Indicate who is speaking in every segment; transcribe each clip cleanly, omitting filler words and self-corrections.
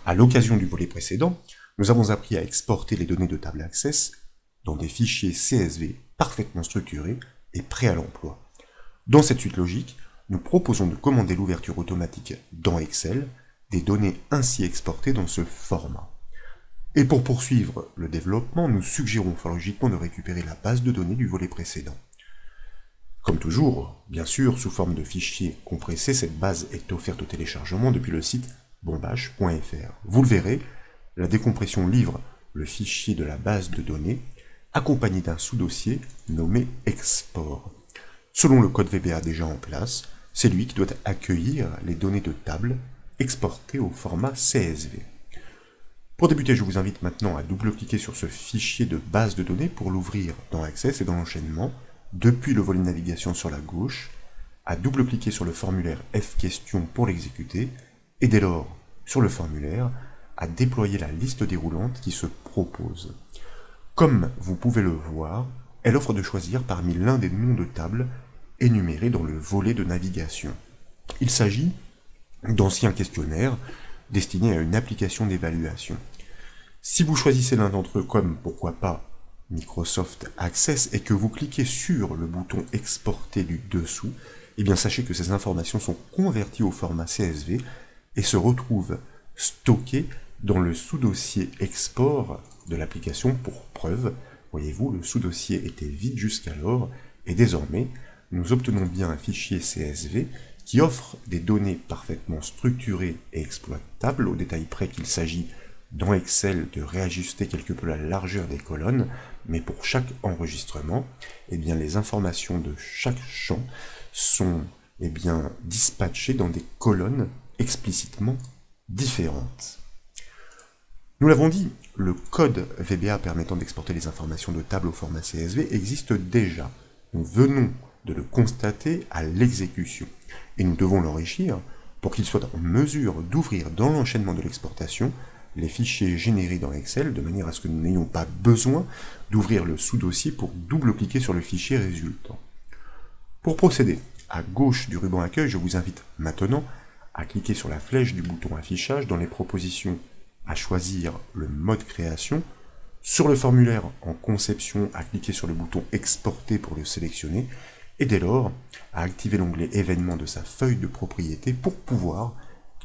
Speaker 1: À l'occasion du volet précédent, nous avons appris à exporter les données de table Access dans des fichiers CSV parfaitement structurés et prêts à l'emploi. Dans cette suite logique, nous proposons de commander l'ouverture automatique dans Excel des données ainsi exportées dans ce format. Et pour poursuivre le développement, nous suggérons fort logiquement de récupérer la base de données du volet précédent. Comme toujours, bien sûr, sous forme de fichier compressé, cette base est offerte au téléchargement depuis le site bombache.fr. Vous le verrez, la décompression livre le fichier de la base de données, accompagné d'un sous-dossier nommé export. Selon le code VBA déjà en place, c'est lui qui doit accueillir les données de table exportées au format CSV. Pour débuter, je vous invite maintenant à double-cliquer sur ce fichier de base de données pour l'ouvrir dans Access et dans l'enchaînement, depuis le volet navigation sur la gauche, à double-cliquer sur le formulaire F-question pour l'exécuter, et dès lors, sur le formulaire, à déployer la liste déroulante qui se propose. Comme vous pouvez le voir, elle offre de choisir parmi l'un des noms de table énumérés dans le volet de navigation. Il s'agit d'anciens questionnaires destinés à une application d'évaluation. Si vous choisissez l'un d'entre eux comme, pourquoi pas, Microsoft Access et que vous cliquez sur le bouton exporter du dessous, eh bien sachez que ces informations sont converties au format CSV et se retrouvent stockées dans le sous-dossier export de l'application pour preuve. Voyez-vous, le sous-dossier était vide jusqu'alors et désormais, nous obtenons bien un fichier CSV qui offre des données parfaitement structurées et exploitables, au détail près qu'il s'agit dans Excel de réajuster quelque peu la largeur des colonnes, mais pour chaque enregistrement, eh bien, les informations de chaque champ sont dispatchées dans des colonnes explicitement différentes. Nous l'avons dit, le code VBA permettant d'exporter les informations de table au format CSV existe déjà. Nous venons de le constater à l'exécution, et nous devons l'enrichir pour qu'il soit en mesure d'ouvrir dans l'enchaînement de l'exportation les fichiers générés dans Excel, de manière à ce que nous n'ayons pas besoin d'ouvrir le sous-dossier pour double-cliquer sur le fichier résultant. Pour procéder, à gauche du ruban accueil, je vous invite maintenant à cliquer sur la flèche du bouton affichage dans les propositions, à choisir le mode création, sur le formulaire en conception, à cliquer sur le bouton exporter pour le sélectionner, et dès lors, à activer l'onglet événements de sa feuille de propriété pour pouvoir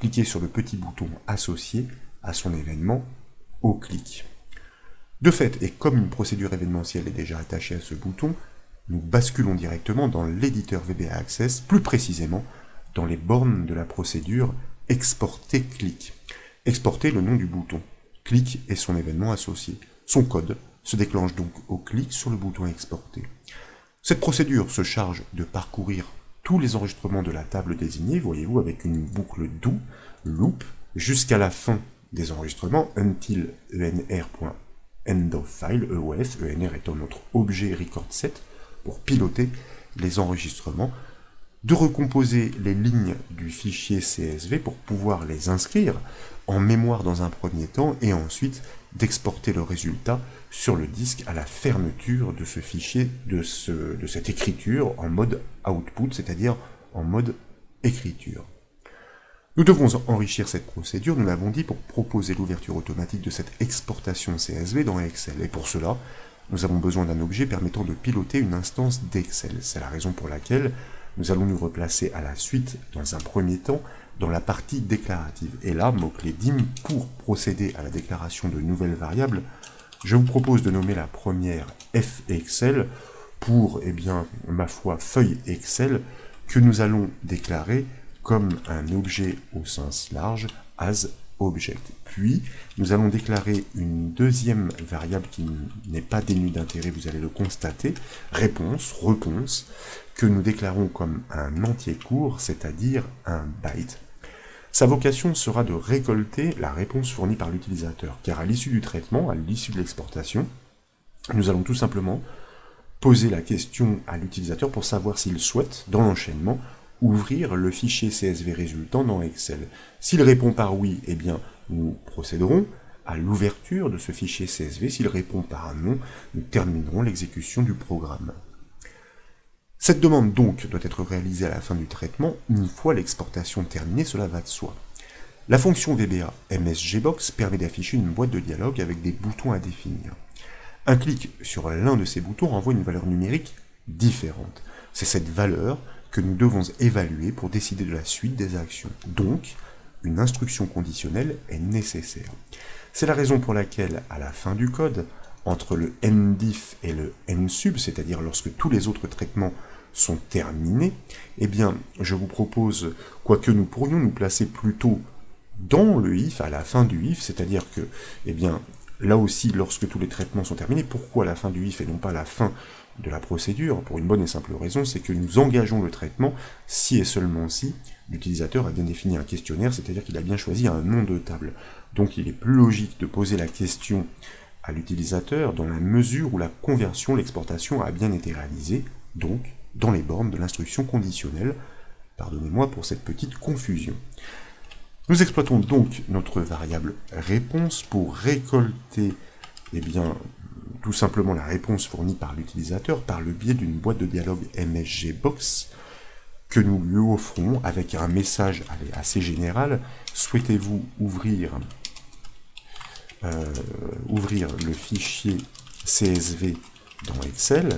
Speaker 1: cliquer sur le petit bouton associé à son événement au clic. De fait, et comme une procédure événementielle est déjà attachée à ce bouton, nous basculons directement dans l'éditeur VBA Access, plus précisément dans les bornes de la procédure exporter clic. Exporter le nom du bouton, clic et son événement associé. Son code se déclenche donc au clic sur le bouton exporter. Cette procédure se charge de parcourir tous les enregistrements de la table désignée, voyez-vous, avec une boucle do, loop, jusqu'à la fin des enregistrements, until enr.endofFile, EOF, ENR étant notre objet record set, pour piloter les enregistrements, de recomposer les lignes du fichier CSV pour pouvoir les inscrire en mémoire dans un premier temps, et ensuite d'exporter le résultat sur le disque à la fermeture de ce fichier, de cette écriture en mode output, c'est-à-dire en mode écriture. Nous devons enrichir cette procédure, nous l'avons dit, pour proposer l'ouverture automatique de cette exportation CSV dans Excel. Et pour cela, nous avons besoin d'un objet permettant de piloter une instance d'Excel. C'est la raison pour laquelle nous allons nous replacer à la suite, dans un premier temps, dans la partie déclarative. Et là, mot-clé dim, pour procéder à la déclaration de nouvelles variables, je vous propose de nommer la première fExcel pour, ma foi, feuille Excel, que nous allons déclarer comme un objet au sens large, as object. Puis, nous allons déclarer une deuxième variable qui n'est pas dénuée d'intérêt, vous allez le constater, réponse, que nous déclarons comme un entier court, c'est-à-dire un byte. Sa vocation sera de récolter la réponse fournie par l'utilisateur, car à l'issue du traitement, à l'issue de l'exportation, nous allons tout simplement poser la question à l'utilisateur pour savoir s'il souhaite, dans l'enchaînement, ouvrir le fichier CSV résultant dans Excel. S'il répond par oui, nous procéderons à l'ouverture de ce fichier CSV. S'il répond par un non, nous terminerons l'exécution du programme. Cette demande donc doit être réalisée à la fin du traitement, une fois l'exportation terminée, cela va de soi. La fonction VBA MSGBox permet d'afficher une boîte de dialogue avec des boutons à définir. Un clic sur l'un de ces boutons renvoie une valeur numérique différente. C'est cette valeur que nous devons évaluer pour décider de la suite des actions. Donc, une instruction conditionnelle est nécessaire. C'est la raison pour laquelle, à la fin du code, entre le NDIF et le NSUB, c'est-à-dire lorsque tous les autres traitements sont terminés, eh bien, je vous propose, quoique nous pourrions nous placer plutôt dans le if, à la fin du if, c'est-à-dire que, eh bien, là aussi, lorsque tous les traitements sont terminés, pourquoi à la fin du if et non pas à la fin de la procédure? Pour une bonne et simple raison, c'est que nous engageons le traitement si et seulement si l'utilisateur a bien défini un questionnaire, c'est-à-dire qu'il a bien choisi un nom de table. Donc il est plus logique de poser la question à l'utilisateur dans la mesure où la conversion, l'exportation a bien été réalisée, donc dans les bornes de l'instruction conditionnelle. Pardonnez-moi pour cette petite confusion. Nous exploitons donc notre variable réponse pour récolter, eh bien, tout simplement la réponse fournie par l'utilisateur par le biais d'une boîte de dialogue MSGBox que nous lui offrons avec un message assez général. Souhaitez-vous ouvrir le fichier CSV dans Excel?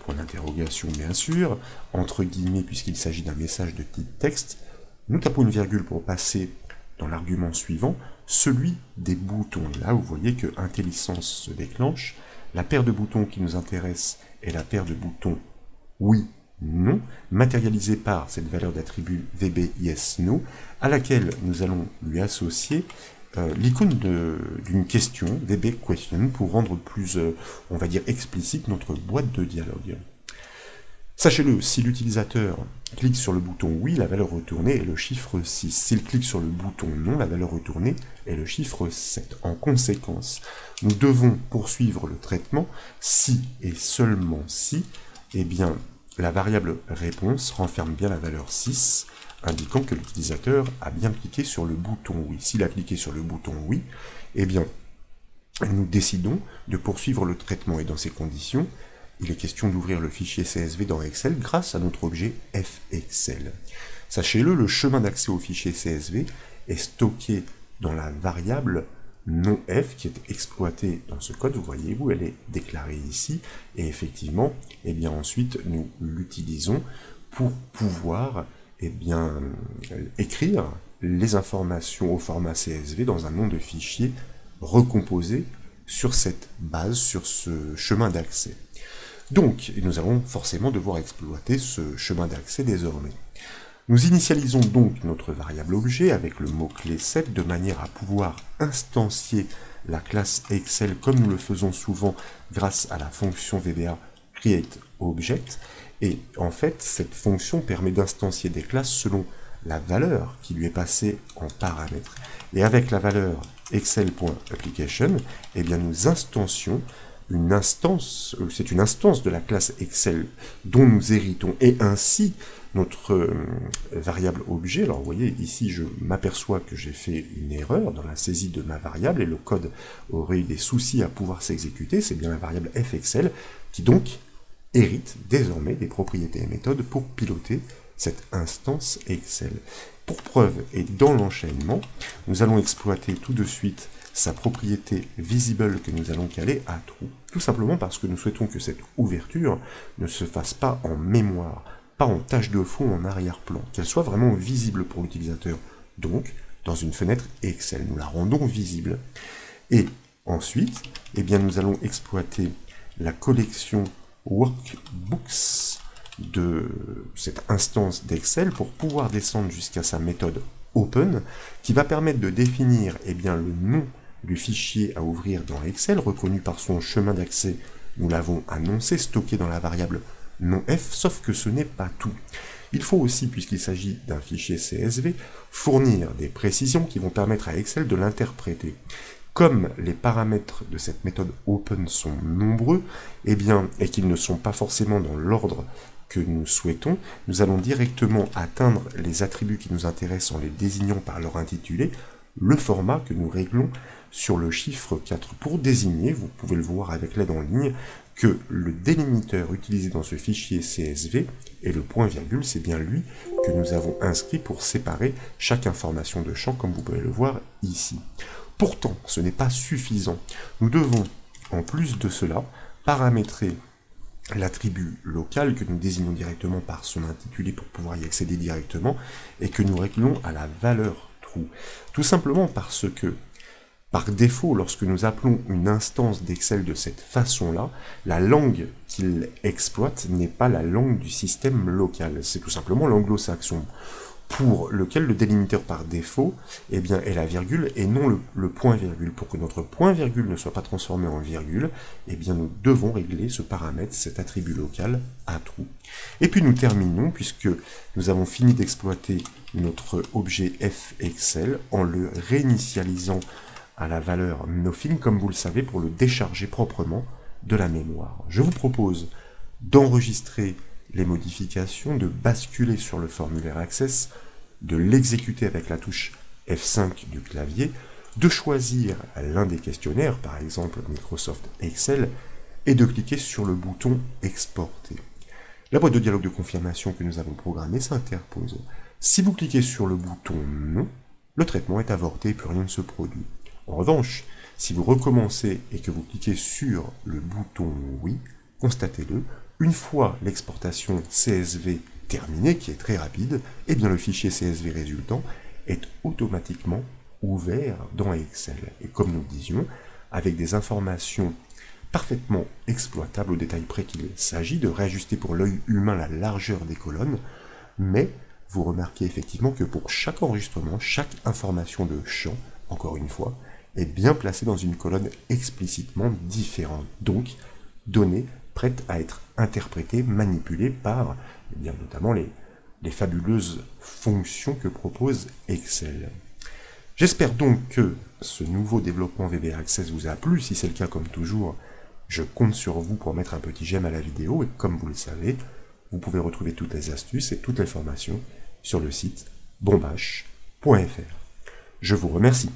Speaker 1: Point d'interrogation bien sûr, entre guillemets puisqu'il s'agit d'un message de type texte. Nous tapons une virgule pour passer dans l'argument suivant, celui des boutons. Et là, vous voyez que IntelliSense se déclenche. La paire de boutons qui nous intéresse est la paire de boutons oui, non, matérialisée par cette valeur d'attribut VB yes no, à laquelle nous allons lui associer l'icône d'une question, VB question, pour rendre plus, on va dire, explicite notre boîte de dialogue. Sachez-le, si l'utilisateur clique sur le bouton oui, la valeur retournée est le chiffre 6. S'il clique sur le bouton non, la valeur retournée est le chiffre 7. En conséquence, nous devons poursuivre le traitement si et seulement si, eh bien, la variable réponse renferme bien la valeur 6, indiquant que l'utilisateur a bien cliqué sur le bouton oui. S'il a cliqué sur le bouton oui, eh bien, nous décidons de poursuivre le traitement et dans ces conditions, il est question d'ouvrir le fichier CSV dans Excel grâce à notre objet fExcel. Sachez-le, le chemin d'accès au fichier CSV est stocké dans la variable non-f qui est exploitée dans ce code. Vous voyez où elle est déclarée ici. Et effectivement, eh bien ensuite, nous l'utilisons pour pouvoir écrire les informations au format CSV dans un nom de fichier recomposé sur cette base, sur ce chemin d'accès. Donc, nous allons forcément devoir exploiter ce chemin d'accès désormais. Nous initialisons donc notre variable objet avec le mot-clé set de manière à pouvoir instancier la classe Excel comme nous le faisons souvent grâce à la fonction VBA createObject. Et en fait, cette fonction permet d'instancier des classes selon la valeur qui lui est passée en paramètre. Et avec la valeur excel.application, eh bien nous instancions une instance, c'est une instance de la classe Excel dont nous héritons, et ainsi notre variable objet. Alors vous voyez ici je m'aperçois que j'ai fait une erreur dans la saisie de ma variable et le code aurait eu des soucis à pouvoir s'exécuter. C'est bien la variable fExcel qui donc hérite désormais des propriétés et méthodes pour piloter cette instance Excel. Pour preuve et dans l'enchaînement, nous allons exploiter tout de suite sa propriété visible que nous allons caler à true, tout simplement parce que nous souhaitons que cette ouverture ne se fasse pas en mémoire, pas en tâche de fond en arrière-plan, qu'elle soit vraiment visible pour l'utilisateur. Donc, dans une fenêtre Excel, nous la rendons visible. Et ensuite, eh bien, nous allons exploiter la collection workbooks de cette instance d'Excel pour pouvoir descendre jusqu'à sa méthode open, qui va permettre de définir eh bien, le nom du fichier à ouvrir dans Excel, reconnu par son chemin d'accès, nous l'avons annoncé, stocké dans la variable non-f, sauf que ce n'est pas tout. Il faut aussi, puisqu'il s'agit d'un fichier CSV, fournir des précisions qui vont permettre à Excel de l'interpréter. Comme les paramètres de cette méthode open sont nombreux, eh bien, et qu'ils ne sont pas forcément dans l'ordre que nous souhaitons, nous allons directement atteindre les attributs qui nous intéressent en les désignant par leur intitulé, le format que nous réglons sur le chiffre 4 pour désigner, vous pouvez le voir avec l'aide en ligne, que le délimiteur utilisé dans ce fichier CSV et le point-virgule, c'est bien lui que nous avons inscrit pour séparer chaque information de champ, comme vous pouvez le voir ici. Pourtant, ce n'est pas suffisant. Nous devons, en plus de cela, paramétrer l'attribut local que nous désignons directement par son intitulé pour pouvoir y accéder directement et que nous réglons à la valeur true. Tout simplement parce que, par défaut, lorsque nous appelons une instance d'Excel de cette façon-là, la langue qu'il exploite n'est pas la langue du système local. C'est tout simplement l'anglo-saxon, pour lequel le délimiteur par défaut eh bien, est la virgule et non le point-virgule. Pour que notre point-virgule ne soit pas transformé en virgule, eh bien, nous devons régler ce paramètre, cet attribut local, à true. Et puis nous terminons, puisque nous avons fini d'exploiter notre objet fExcel en le réinitialisant à la valeur nothing, comme vous le savez, pour le décharger proprement de la mémoire. Je vous propose d'enregistrer les modifications, de basculer sur le formulaire Access, de l'exécuter avec la touche F5 du clavier, de choisir l'un des questionnaires, par exemple Microsoft Excel, et de cliquer sur le bouton Exporter. La boîte de dialogue de confirmation que nous avons programmée s'interpose. Si vous cliquez sur le bouton Non, le traitement est avorté et plus rien ne se produit. En revanche, si vous recommencez et que vous cliquez sur le bouton Oui, constatez-le, une fois l'exportation CSV terminée, qui est très rapide, eh bien le fichier CSV résultant est automatiquement ouvert dans Excel. Et comme nous le disions, avec des informations parfaitement exploitables au détail près qu'il s'agit de réajuster pour l'œil humain la largeur des colonnes, mais vous remarquez effectivement que pour chaque enregistrement, chaque information de champ, encore une fois, est bien placée dans une colonne explicitement différente. Donc, données prêtes à être interprétées, manipulées par eh bien, notamment les fabuleuses fonctions que propose Excel. J'espère donc que ce nouveau développement VBA Access vous a plu. Si c'est le cas, comme toujours, je compte sur vous pour mettre un petit j'aime à la vidéo. Et comme vous le savez, vous pouvez retrouver toutes les astuces et toutes les formations sur le site bombache.fr. Je vous remercie.